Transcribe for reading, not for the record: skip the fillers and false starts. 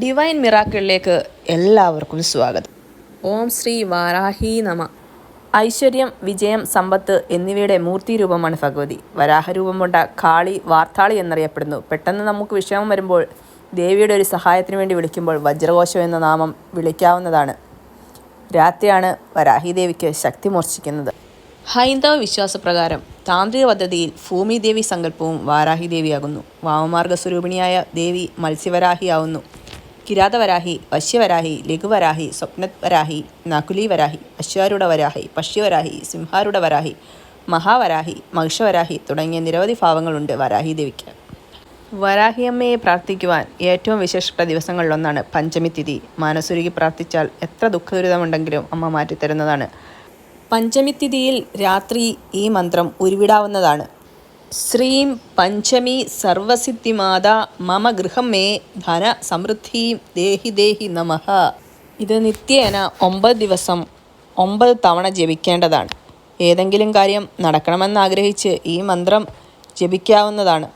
Divine മിറാക്കിളിലേക്ക് എല്ലാവർക്കും സ്വാഗതം. ഓം ശ്രീ വാരാഹി നമ. ഐശ്വര്യം, വിജയം, സമ്പത്ത് എന്നിവയുടെ മൂർത്തിരൂപമാണ് ഭഗവതി. വരാഹരൂപം കൊണ്ട കാളി വാർത്താളി എന്നറിയപ്പെടുന്നു. പെട്ടെന്ന് നമുക്ക് വിഷമം വരുമ്പോൾ ദേവിയുടെ ഒരു സഹായത്തിന് വേണ്ടി വിളിക്കുമ്പോൾ വജ്രഘോഷം എന്ന നാമം വിളിക്കാവുന്നതാണ്. രാത്രിയാണ് വരാഹി ദേവിക്ക് ശക്തി മൂർച്ഛിക്കുന്നത്. ഹൈന്ദവ വിശ്വാസപ്രകാരം താന്ത്രിക പദ്ധതിയിൽ ഭൂമിദേവി സങ്കല്പവും വാരാഹി ദേവിയാകുന്നു. വാമമാർഗ സ്വരൂപിണിയായ ദേവി മത്സ്യവരാഹിയാവുന്നു. കിരാതവരാഹി, വശ്യവരാഹി, ലഘുവരാഹി, സ്വപ്നവരാഹി, നകുലീവരാഹി, അശ്വാരൂഢവരാഹി, പക്ഷിവരാഹി, സിംഹാരൂഢവരാഹി, മഹാവരാഹി, മഹിഷവരാഹി തുടങ്ങിയ നിരവധി ഭാവങ്ങളുണ്ട് വരാഹി ദേവിക്ക്. വരാഹിയമ്മയെ പ്രാർത്ഥിക്കുവാൻ ഏറ്റവും വിശേഷപ്പെട്ട ദിവസങ്ങളിലൊന്നാണ് പഞ്ചമി തിഥി. മനസ്സുരുകി പ്രാർത്ഥിച്ചാൽ എത്ര ദുഃഖദുരിതമുണ്ടെങ്കിലും അമ്മ മാറ്റിത്തരുന്നതാണ്. പഞ്ചമി തിഥിയിൽ രാത്രി ഈ മന്ത്രം ഉരുവിടാവുന്നതാണ്. ശ്രീം പഞ്ചമി സർവസിദ്ധിമാതാ മമ ഗൃഹം മേ ധന സമൃദ്ധിയും ദേഹി ദേഹി നമഃ. ഇത് നിത്യേന 9 ദിവസം 9 തവണ ജപിക്കേണ്ടതാണ്. ഏതെങ്കിലും കാര്യം നടക്കണമെന്നാഗ്രഹിച്ച് ഈ മന്ത്രം ജപിക്കാവുന്നതാണ്.